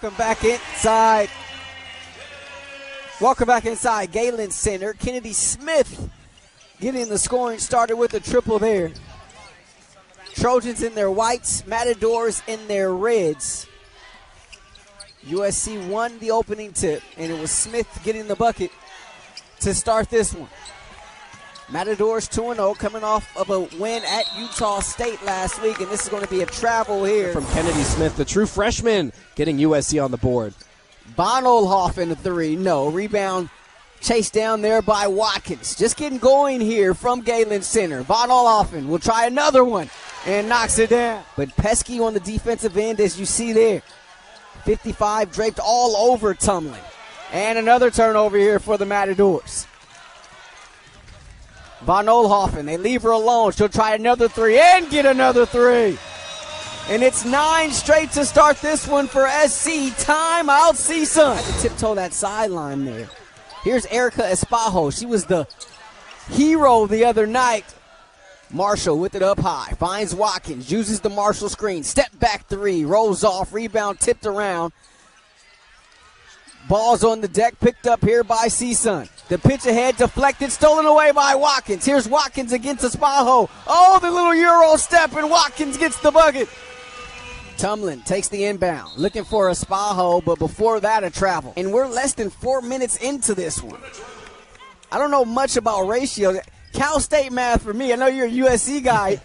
Welcome back inside. Welcome back inside Galen Center. Kennedy Smith getting the scoring started with a triple there. Trojans in their whites, Matadors in their reds. USC won the opening tip, and it was Smith getting the bucket to start this one. Matadors 2-0, coming off of a win at Utah State last week, and this is going to be a travel here. From Kennedy Smith, the true freshman, getting USC on the board. Von Oelhoffen, a three, no. Rebound chased down there by Watkins. Just getting going here from Galen Center. Von Oelhoffen will try another one and knocks it down. But pesky on the defensive end, as you see there. 55 draped all over Tumlin. And another turnover here for the Matadors. Von Oelhoffen, they leave her alone. She'll try another three and get another three. And it's 9 straight to start this one for SC. Timeout, CSUN. Had to tiptoe that sideline there. Here's Erica Espajo. She was the hero the other night. Marshall with it up high. Finds Watkins. Uses the Marshall screen. Step back three. Rolls off. Rebound tipped around. Ball's on the deck. Picked up here by CSUN. The pitch ahead, deflected, stolen away by Watkins. Here's Watkins against Espajo. Oh, the little Euro step, and Watkins gets the bucket. Tumlin takes the inbound, looking for Espajo, but before that, a travel. And we're less than 4 minutes into this one. I don't know much about ratios. Cal State math for me. I know you're a USC guy.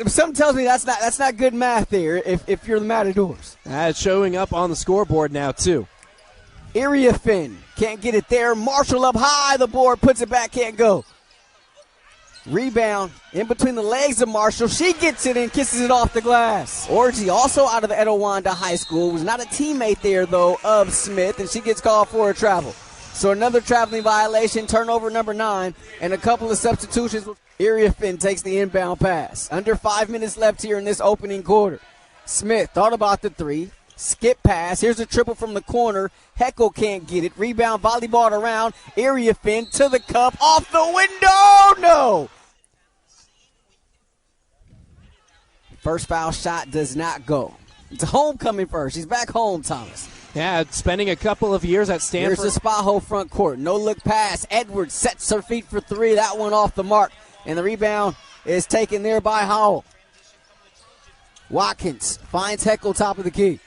Something tells me that's not good math there if you're the Matadors. It's showing up on the scoreboard now, too. Iriafin can't get it there. Marshall up high, the board puts it back, can't go. Rebound in between the legs of Marshall. She gets it and kisses it off the glass. Orgy, also out of Etowanda High School, was not a teammate there, though, of Smith, and she gets called for a travel. So another traveling violation, turnover number 9, and a couple of substitutions. Iriafin takes the inbound pass. Under 5 minutes left here in this opening quarter. Smith thought about the three. Skip pass. Here's a triple from the corner. Heckle can't get it. Rebound, volleyball around. Iriafin to the cup. Off the window. No. First foul shot does not go. It's homecoming first. She's back home, Thomas. Yeah, spending a couple of years at Stanford. Here's the Spaho front court. No look pass. Edwards sets her feet for three. That one off the mark. And the rebound is taken there by Howell. Watkins finds Heckle top of the key.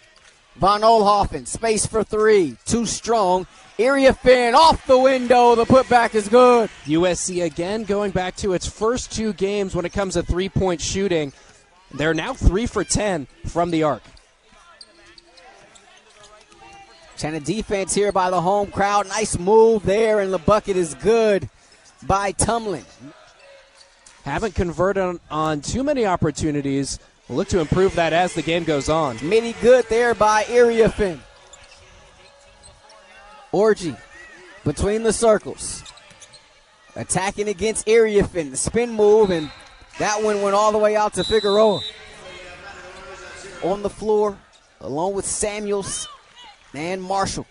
Von Oelhoffen, space for three. Too strong. Iriafin off the window. The putback is good. USC again going back to its first 2 games when it comes to three-point shooting. They're now 3 for 10 from the arc. China defense here by the home crowd. Nice move there, and the bucket is good by Tumlin. Haven't converted on too many opportunities. We'll look to improve that as the game goes on. Many good there by Iriafin. Orgy between the circles. Attacking against Iriafin. The spin move, and that one went all the way out to Figueroa. On the floor, along with Samuels and Marshall.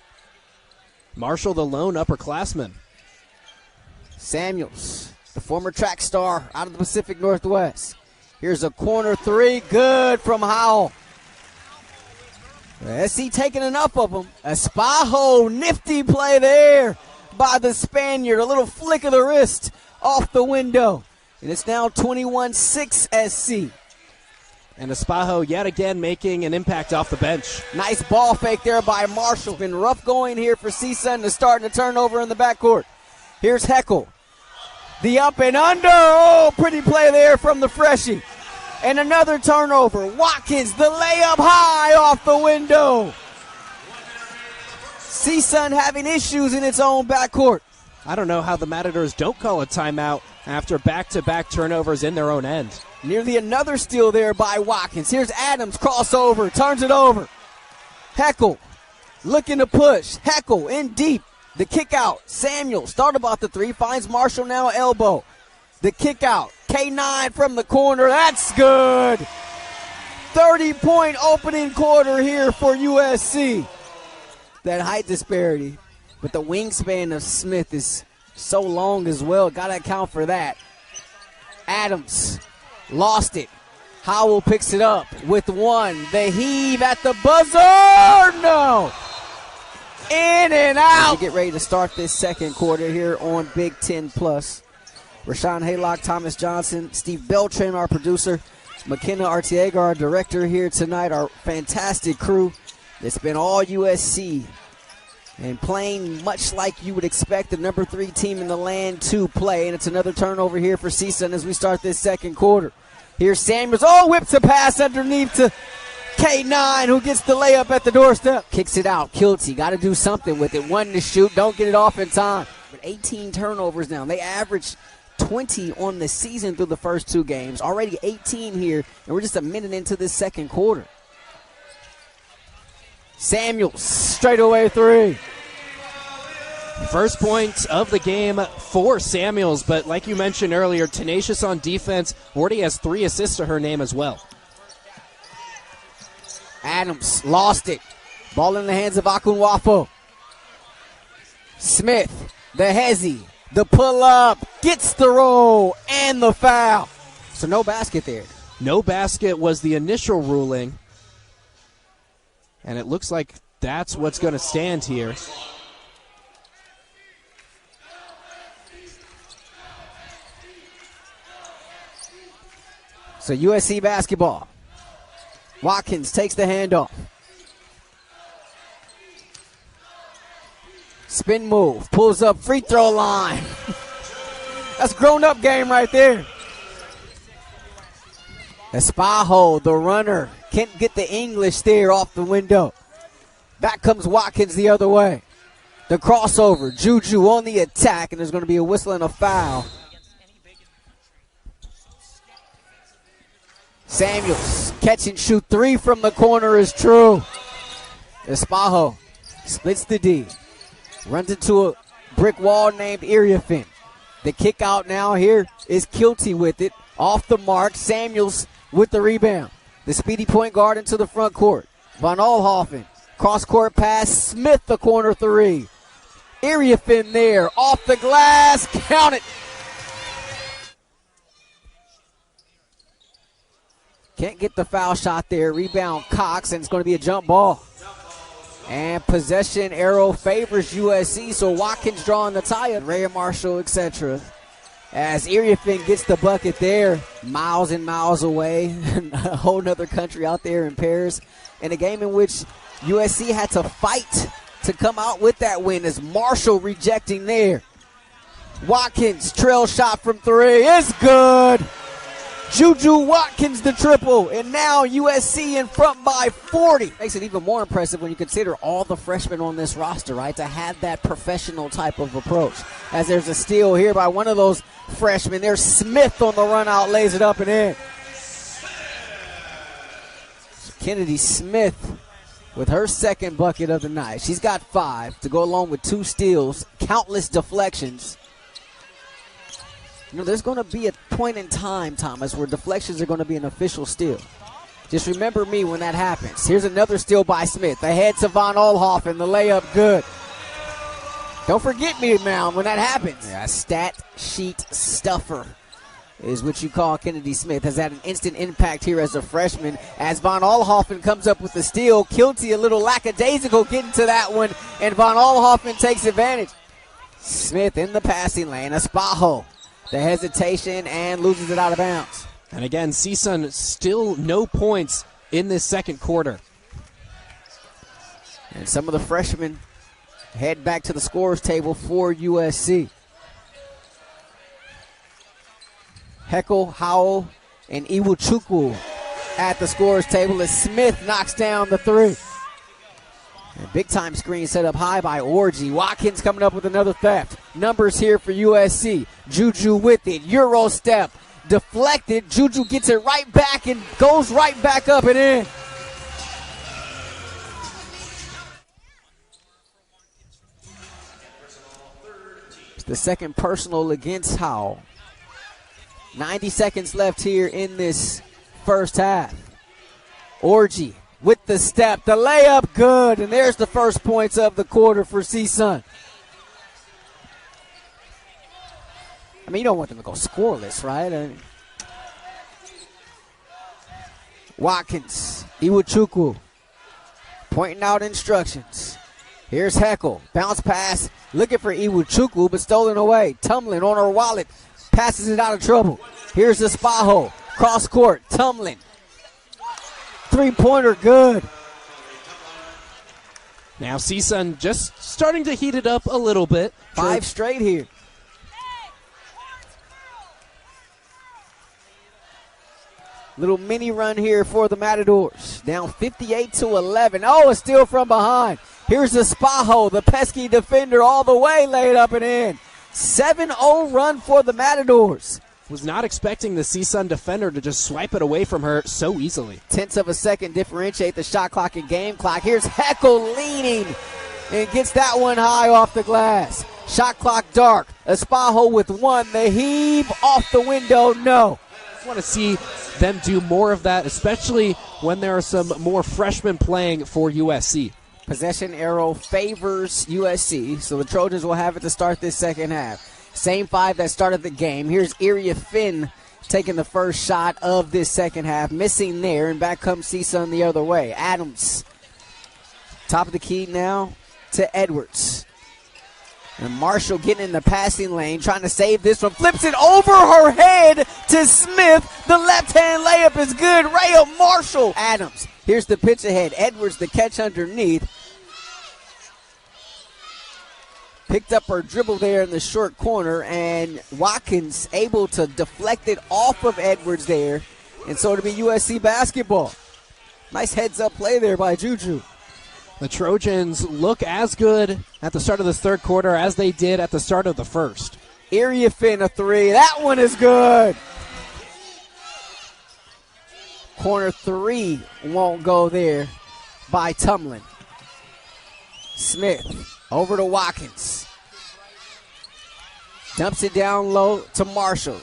Marshall, the lone upperclassman. Samuels, the former track star out of the Pacific Northwest. Here's a corner three, good from Howell. SC taking enough of them. Espajo, nifty play there by the Spaniard. A little flick of the wrist off the window. And it's now 21-6 SC. And Espajo yet again making an impact off the bench. Nice ball fake there by Marshall. Been rough going here for CSUN to start a turnover in the backcourt. Here's Heckle. The up and under. Oh, pretty play there from the freshie. And another turnover. Watkins, the layup high off the window. CSUN having issues in its own backcourt. I don't know how the Matadors don't call a timeout after back-to-back turnovers in their own end. Nearly another steal there by Watkins. Here's Adams, crossover, turns it over. Heckle looking to push. Heckle in deep. The kick out. Samuel thought about the three. Finds Marshall now elbow. The kick out. K9 from the corner. That's good. 30-point opening quarter here for USC. That height disparity. But the wingspan of Smith is so long as well. Got to account for that. Adams lost it. Howell picks it up with one. The heave at the buzzer. No. In and out. As we get ready to start this second quarter here on Big Ten Plus. Rashawn Haylock, Thomas Johnson, Steve Beltran, our producer, McKenna Artiega, our director here tonight, our fantastic crew. It's been all USC and playing much like you would expect the number 3 team in the land to play. And it's another turnover here for CSUN as we start this second quarter. Here's Samuels. Oh, whips a pass underneath to K9, who gets the layup at the doorstep. Kicks it out. Kilty got to do something with it. One to shoot. Don't get it off in time. But 18 turnovers now. They averaged 20 on the season through the first 2 games. Already 18 here, and we're just a minute into this second quarter. Samuels, straightaway 3. First point of the game for Samuels, but like you mentioned earlier, tenacious on defense. Already has 3 assists to her name as well. Adams lost it. Ball in the hands of Akunwafo. Smith, the hezzy, the pull-up, gets the roll, and the foul. So no basket there. No basket was the initial ruling, and it looks like that's what's going to stand here. So USC basketball. Watkins takes the handoff. Spin move, pulls up, free throw line. That's grown-up game right there. Espejo, the runner, can't get the English there off the window. Back comes Watkins the other way. The crossover, Juju on the attack, and there's going to be a whistle and a foul. Samuels, catch and shoot 3 from the corner is true. Espejo splits the D. Runs into a brick wall named Iriafin. The kick out now here is Kilty with it. Off the mark, Samuels with the rebound. The speedy point guard into the front court. Von Oelhoffen, cross-court pass, Smith the corner 3. Iriafin there, off the glass, count it. Can't get the foul shot there. Rebound Cox, and it's going to be a jump ball. And possession arrow favors USC, so Watkins drawing the tie-up. Ray Marshall, etc. As Iriafin gets the bucket there, miles and miles away. A whole nother country out there in Paris. In a game in which USC had to fight to come out with that win as Marshall rejecting there. Watkins, trail shot from 3 is good. Juju Watkins the triple, and now USC in front by 40. Makes it even more impressive when you consider all the freshmen on this roster, right, to have that professional type of approach. As there's a steal here by one of those freshmen. There's Smith on the run out, lays it up and in. Kennedy Smith with her second bucket of the night. She's got 5 to go along with 2 steals, countless deflections. You know, there's going to be a point in time, Thomas, where deflections are going to be an official steal. Just remember me when that happens. Here's another steal by Smith. Ahead to Von Oelhoffen, the layup good. Don't forget me, Mound, when that happens. Yeah, a stat sheet stuffer is what you call Kennedy Smith. Has had an instant impact here as a freshman. As Von Oelhoffen comes up with the steal, Kilty a little lackadaisical getting to that one, and Von Oelhoffen takes advantage. Smith in the passing lane. Espejo. The hesitation and loses it out of bounds. And again, CSUN still no points in this second quarter. And some of the freshmen head back to the scorer's table for USC. Heckel, Howell, and Iwuchukwu at the scorer's table as Smith knocks down the 3. And big-time screen set up high by Orji. Watkins coming up with another theft. Numbers here for USC. Juju with it. Euro step. Deflected. Juju gets it right back and goes right back up and in. It's the second personal against Howell. 90 seconds left here in this first half. Orji with the step, the layup good, and there's the first points of the quarter for CSUN. I mean, you don't want them to go scoreless, right? Watkins, Iwuchukwu, pointing out instructions. Here's Heckle, bounce pass, looking for Iwuchukwu, but stolen away. Tumlin on her wallet, passes it out of trouble. Here's Espajo, cross court, Tumlin. Three-pointer good. Now CSUN just starting to heat it up a little bit. 5 straight here. Little mini run here for the Matadors. Down 58-11. Oh, a steal from behind. Here's Espajo, the pesky defender, all the way, laid up and in. 7-0 run for the Matadors. Was not expecting the CSUN defender to just swipe it away from her so easily. Tenths of a second differentiate the shot clock and game clock. Here's Heckle leaning and gets that one high off the glass. Shot clock dark. Espajo with one. The heave off the window, no. I want to see them do more of that, especially when there are some more freshmen playing for USC. Possession arrow favors USC, so the Trojans will have it to start this second half. Same 5 that started the game. Here's Iria Finn taking the first shot of this second half. Missing there, and back comes CSUN the other way. Adams, top of the key now to Edwards. And Marshall getting in the passing lane, trying to save this one. Flips it over her head to Smith. The left-hand layup is good. Rhea Marshall. Adams, here's the pitch ahead. Edwards, the catch underneath. Picked up her dribble there in the short corner, and Watkins able to deflect it off of Edwards there. And so it'll be USC basketball. Nice heads-up play there by Juju. The Trojans look as good at the start of this third quarter as they did at the start of the first. Iria Finn, a 3. That one is good. Corner 3 won't go there by Tumlin. Smith over to Watkins. Dumps it down low to Marshall.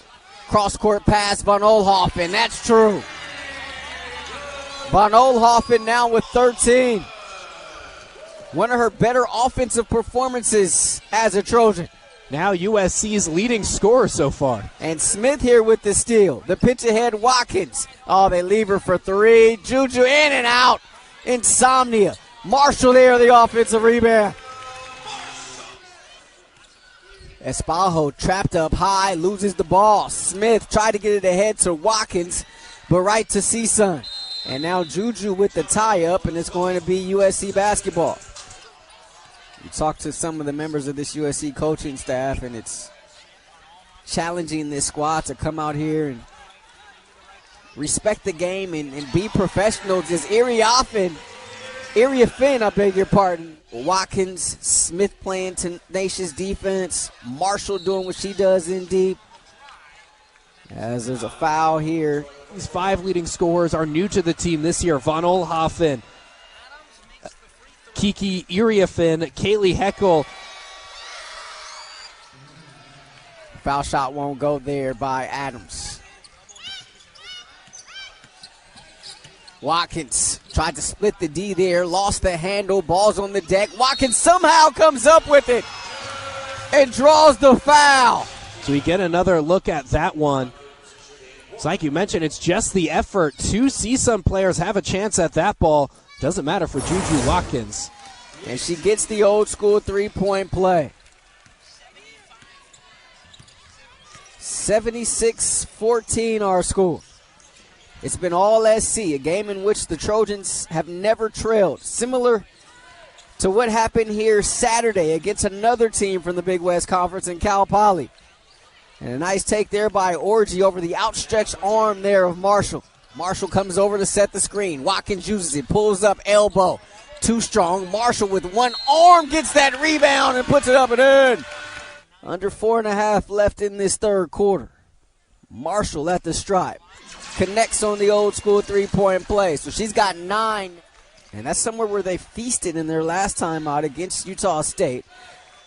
Cross-court pass, Van Olhoffen. That's true. Van Olhoffen now with 13. One of her better offensive performances as a Trojan. Now USC's leading scorer so far. And Smith here with the steal. The pitch ahead, Watkins. Oh, they leave her for 3. Juju in and out. Insomnia. Marshall there, the offensive rebound. Espajo trapped up high, loses the ball. Smith tried to get it ahead to Watkins, but right to CSUN. And now Juju with the tie-up, and it's going to be USC basketball. We talked to some of the members of this USC coaching staff, and it's challenging this squad to come out here and respect the game and be professional. Just Iria Finn, I beg your pardon. Watkins, Smith playing tenacious defense. Marshall doing what she does in deep. As there's a foul here. These 5 leading scorers are new to the team this year. Van Olhoffen, Kiki Iria Finn, Kaylee Heckle. Foul shot won't go there by Adams. Watkins tried to split the D there, lost the handle, ball's on the deck. Watkins somehow comes up with it and draws the foul. So we get another look at that one. It's like you mentioned, it's just the effort. 2 CSUN players have a chance at that ball. Doesn't matter for Juju Watkins. And she gets the old school 3-point play. 76-14 our score. It's been all SC, a game in which the Trojans have never trailed. Similar to what happened here Saturday against another team from the Big West Conference in Cal Poly. And a nice take there by Orji over the outstretched arm there of Marshall. Marshall comes over to set the screen. Watkins uses it, pulls up, elbow. Too strong. Marshall with one arm gets that rebound and puts it up and in. Under 4.5 left in this third quarter. Marshall at the stripe. Connects on the old school 3-point play. So she's got 9. And that's somewhere where they feasted in their last time out against Utah State.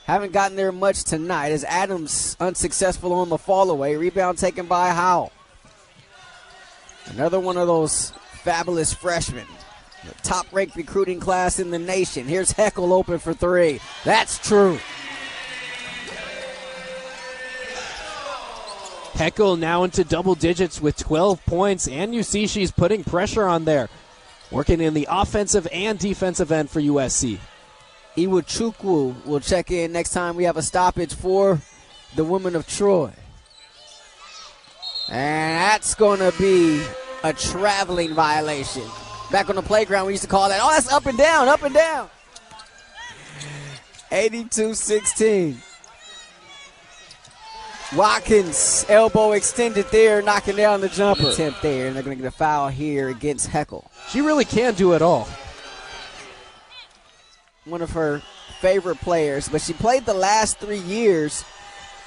Haven't gotten there much tonight as Adams unsuccessful on the fall away. Rebound taken by Howell. Another one of those fabulous freshmen. The top-ranked recruiting class in the nation. Here's Heckle open for 3. That's true. Heckel now into double digits with 12 points, and you see she's putting pressure on there, working in the offensive and defensive end for USC. Iwuchukwu will check in next time we have a stoppage for the women of Troy. And that's going to be a traveling violation. Back on the playground, we used to call that, oh, that's up and down, up and down. 82-16. Watkins, elbow extended there, knocking down the jumper. Attempt there, and they're going to get a foul here against Heckel. She really can do it all. One of her favorite players, but she played the last 3 years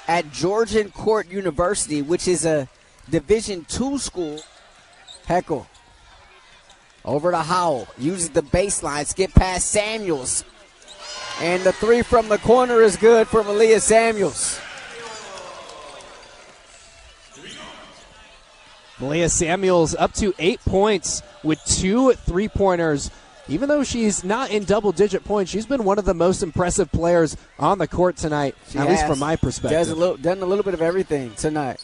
at Georgian Court University, which is a Division II school. Heckel over to Howell, uses the baseline, skip past Samuels. And the three from the corner is good for Malia Samuels. Malia Samuels up to 8 points with 2 3-pointers. Even though she's not in double-digit points, she's been one of the most impressive players on the court tonight, at least from my perspective. Done a little bit of everything tonight.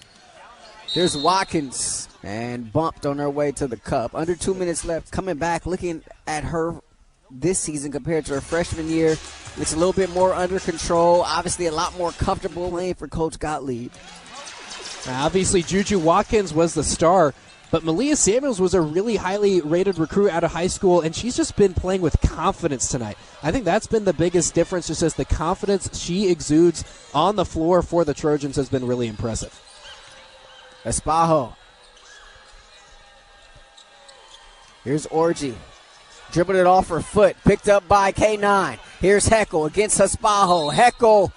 Here's Watkins, and bumped on her way to the cup. Under 2 minutes left. Coming back, looking at her this season compared to her freshman year. Looks a little bit more under control. Obviously a lot more comfortable playing for Coach Gottlieb. Obviously, Juju Watkins was the star, but Malia Samuels was a really highly rated recruit out of high school, and she's just been playing with confidence tonight. I think that's been the biggest difference, just as the confidence she exudes on the floor for the Trojans has been really impressive. Esparro. Here's Orji. Dribbling it off her foot. Picked up by K9. Here's Heckel against Esparro. Heckel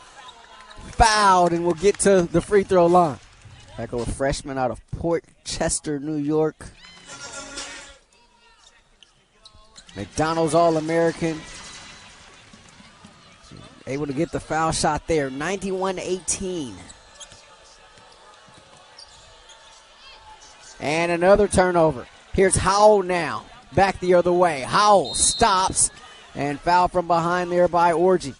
fouled and will get to the free throw line. Heckel, a freshman out of Port Chester, New York. McDonald's All-American. Able to get the foul shot there. 91-18. And another turnover. Here's Howell now. Back the other way. Howell stops and foul from behind there by Orji.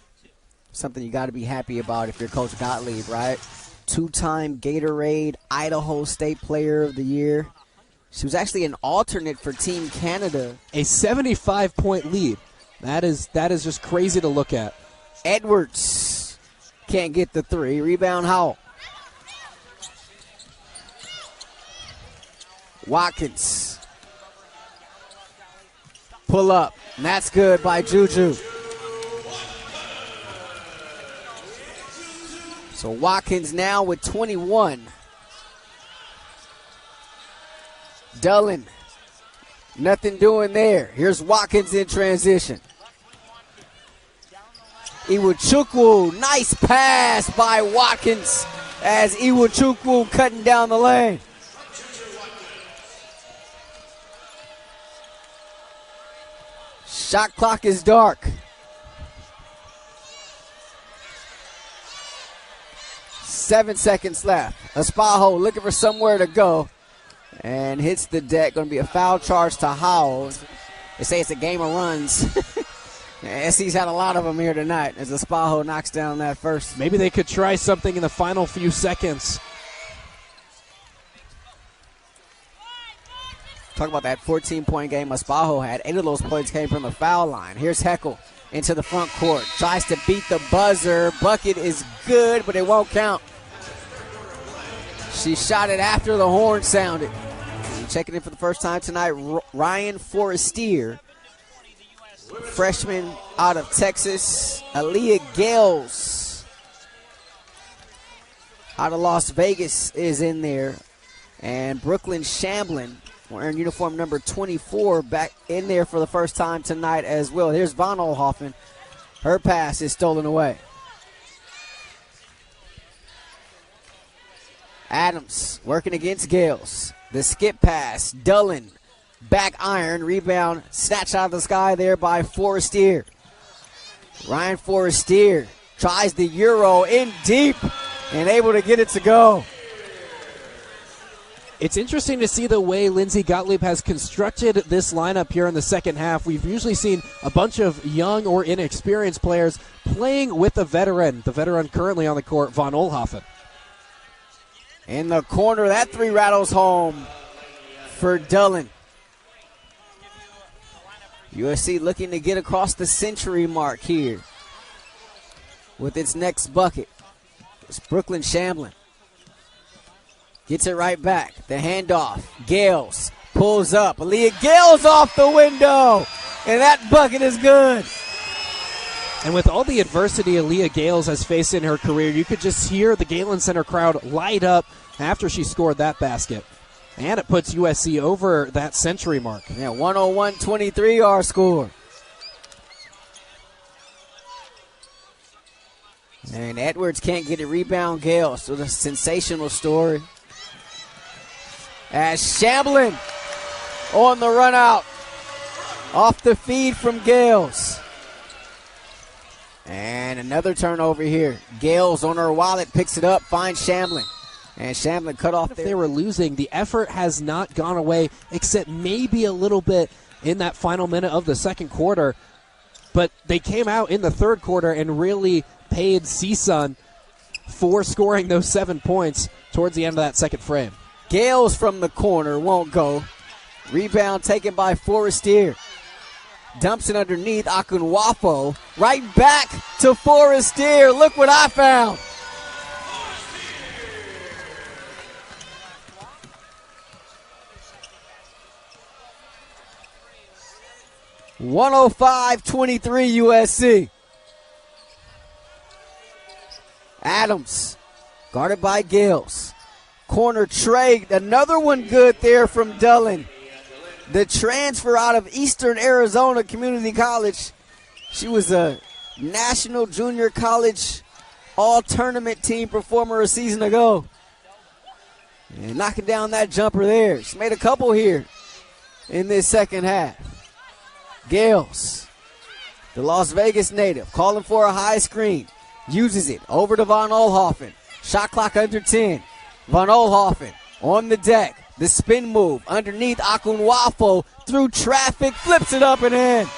Something you got to be happy about if you're Coach Gottlieb, right? Two-time Gatorade Idaho State Player of the Year. She was actually an alternate for Team Canada. A 75-point lead. That is just crazy to look at. Edwards can't get the three. Rebound Howell. Watkins. Pull up. And that's good by Juju. So Watkins now with 21. Dullen. Nothing doing there. Here's Watkins in transition. Iwuchukwu. Nice pass by Watkins as Iwuchukwu cutting down the lane. Shot clock is dark. 7 seconds left. Esparro looking for somewhere to go and hits the deck. Going to be a foul charge to Howell. They say it's a game of runs. SC's had a lot of them here tonight as Esparro knocks down that first. Maybe they could try something in the final few seconds. Talk about that 14-point game Esparro had. 8 of those points came from the foul line. Here's Heckel into the front court. Tries to beat the buzzer. Bucket is good, but it won't count. She shot it after the horn sounded. Checking in for the first time tonight, Ryan Forestier, freshman out of Texas. Aaliyah Gales out of Las Vegas is in there. And Brooklyn Shamblin, wearing uniform number 24, back in there for the first time tonight as well. Here's Von Oelhoffen. Her pass is stolen away. Adams working against Gales. The skip pass. Dullen. Back iron. Rebound. Snatched out of the sky there by Forestier. Ryan Forestier tries the Euro in deep and able to get it to go. It's interesting to see the way Lindsay Gottlieb has constructed this lineup here in the second half. We've usually seen a bunch of young or inexperienced players playing with the veteran currently on the court, Von Oelhoffen. In the corner, that three rattles home for Dillon. USC looking to get across the century mark here with its next bucket. It's Brooklyn Shamblin. Gets it right back. The handoff. Gales pulls up. Aaliyah Gales off the window. And that bucket is good. And with all the adversity Aaliyah Gales has faced in her career, you could just hear the Galen Center crowd light up after she scored that basket. And it puts USC over that century mark. Yeah, 101-23 our score. And Edwards can't get a rebound. Gales with a sensational story. As Shamblin on the run out. Off the feed from Gales. And another turnover here. Gales on her wallet, picks it up, finds Shamblin. And Shamblin cut off there. If they were losing, the effort has not gone away, except maybe a little bit in that final minute of the second quarter. But they came out in the third quarter and really paid CSUN for scoring those 7 points towards the end of that second frame. Gales from the corner won't go. Rebound taken by Forestier. Dumps it underneath Akunwafo. Right back to Forestier. Look what I found. (105-23) USC. Adams guarded by Gales. Corner trade. Another one good there from Dillon. The transfer out of Eastern Arizona Community College. She was a National Junior College All-Tournament Team performer a season ago. And knocking down that jumper there. She made a couple here in this second half. Gales, the Las Vegas native, calling for a high screen. Uses it over to Von Oelhoffen. Shot clock under 10. Von Oelhoffen on the deck. The spin move underneath Akunwafo through traffic, flips it up and in.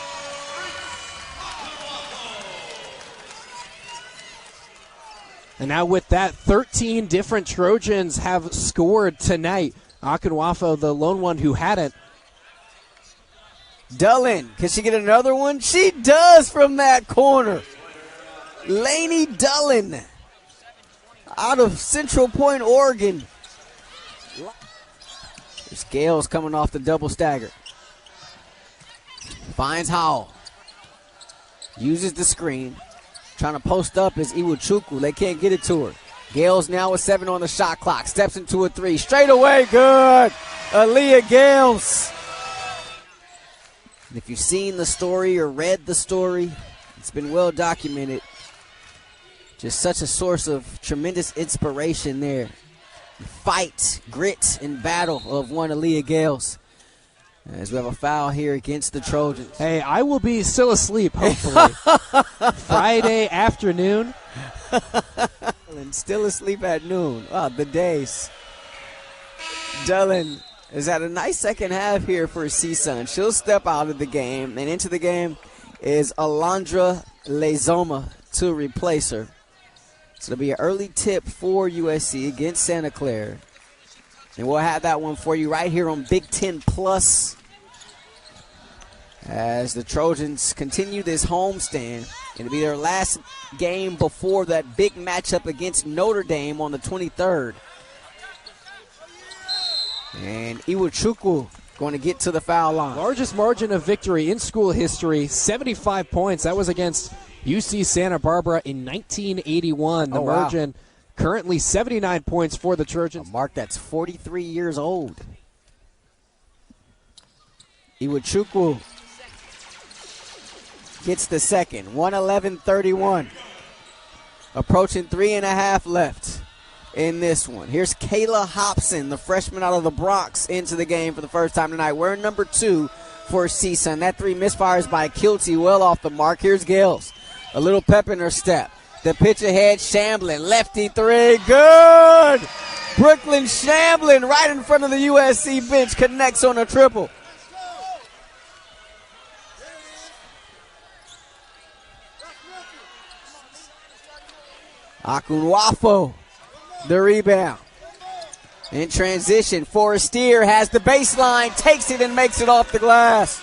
And now with that, 13 different Trojans have scored tonight. Akunwafo, the lone one who hadn't. Dillon, can she get another one? She does from that corner. Lainey Dillon out of Central Point, Oregon. There's Gales coming off the double stagger. Finds Howell. Uses the screen. Trying to post up is Iwuchukwu. They can't get it to her. Gales now with 7 on the shot clock. Steps into a 3. Straight away, good. Aaliyah Gales. And if you've seen the story or read the story, it's been well documented. Just such a source of tremendous inspiration there. Fight, grit, and battle of one Aaliyah Gales. As we have a foul here against the Trojans. Hey, I will be still asleep, hopefully. Friday afternoon. And still asleep at noon. Wow, the days. Dillon has had a nice second half here for CSUN. She'll step out of the game, and into the game is Alondra Lezoma to replace her. So it'll be an early tip for USC against Santa Clara. And we'll have that one for you right here on Big Ten Plus as the Trojans continue this homestand. It'll be their last game before that big matchup against Notre Dame on the 23rd. And Iwuchukwu going to get to the foul line. Largest margin of victory in school history, 75 points. That was against UC Santa Barbara in 1981. The margin currently 79 points for the Trojans. A mark that's 43 years old. Iwuchukwu gets the second. 111-31. Approaching 3.5 left in this one. Here's Kayla Hobson, the freshman out of the Bronx, into the game for the first time tonight. We're number 2 for CSUN. That 3 misfires by Kilty, well off the mark. Here's Gales. A little pep in her step. The pitch ahead, Shamblin. Lefty 3, good! Brooklyn Shamblin right in front of the USC bench connects on a triple. Akunwafo, the rebound. In transition, Forestier has the baseline, takes it and makes it off the glass.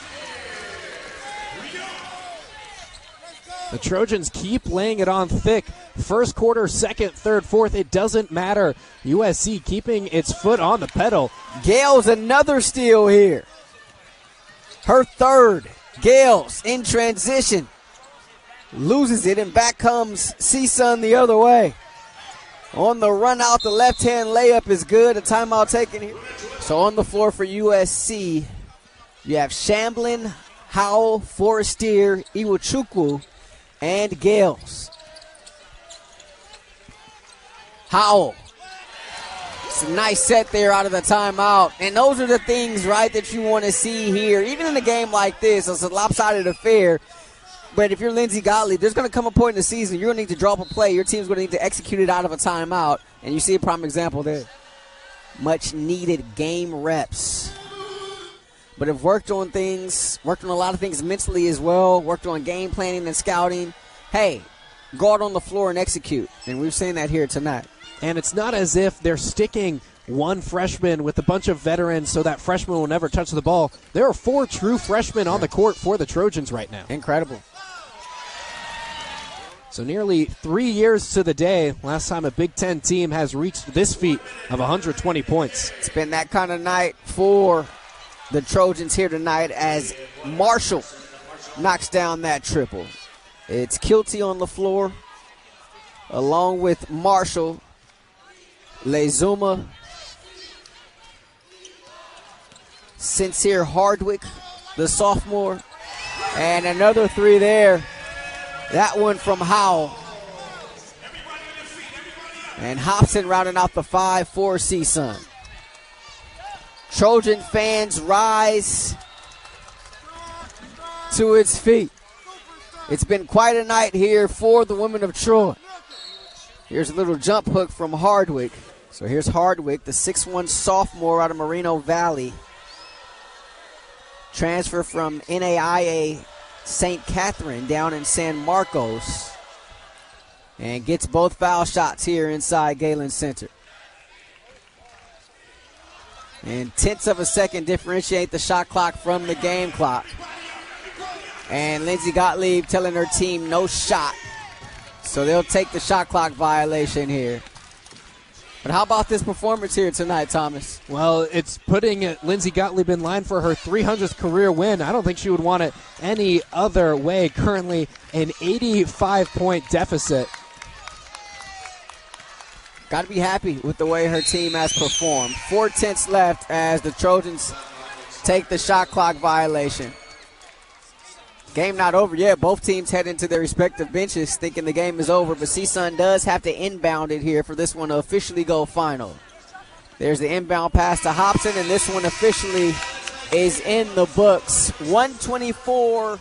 The Trojans keep laying it on thick. First quarter, second, third, fourth, it doesn't matter. USC keeping its foot on the pedal. Gales another steal here. Her third. Gales in transition. Loses it, and back comes CSUN the other way. On the run out, the left-hand layup is good. A timeout taken here. So on the floor for USC, you have Shamblin, Howell, Forestier, Iwachukwu, and Gales. Howell. It's a nice set there out of the timeout. And those are the things, right, that you want to see here. Even in a game like this, it's a lopsided affair. But if you're Lindsay Gottlieb, there's going to come a point in the season you're going to need to draw up a play. Your team's going to need to execute it out of a timeout. And you see a prime example there. Much needed game reps. But have worked on a lot of things mentally as well, worked on game planning and scouting. Hey, go out on the floor and execute. And we've seen that here tonight. And it's not as if they're sticking one freshman with a bunch of veterans so that freshman will never touch the ball. There are 4 true freshmen on the court for the Trojans right now. Incredible. So nearly 3 years to the day, last time a Big Ten team has reached this feat of 120 points. It's been that kind of night for the Trojans here tonight as Marshall knocks down that triple. It's Kilty on the floor, along with Marshall, Lezuma, Sincere Hardwick, the sophomore, and another 3 there. That one from Howell. And Hobson rounding out the 5 for CSUN. Trojan fans rise to its feet. It's been quite a night here for the women of Troy. Here's a little jump hook from Hardwick. So here's Hardwick, the 6'1 sophomore out of Moreno Valley. Transfer from NAIA St. Catherine down in San Marcos. And gets both foul shots here inside Galen Center. And tenths of a second differentiate the shot clock from the game clock. And Lindsay Gottlieb telling her team no shot. So they'll take the shot clock violation here. But how about this performance here tonight, Thomas? Well, it's putting Lindsay Gottlieb in line for her 300th career win. I don't think she would want it any other way. Currently an 85-point deficit. Got to be happy with the way her team has performed. 4 tenths left as the Trojans take the shot clock violation. Game not over yet. Both teams head into their respective benches thinking the game is over, but CSUN does have to inbound it here for this one to officially go final. There's the inbound pass to Hobson, and this one officially is in the books. 124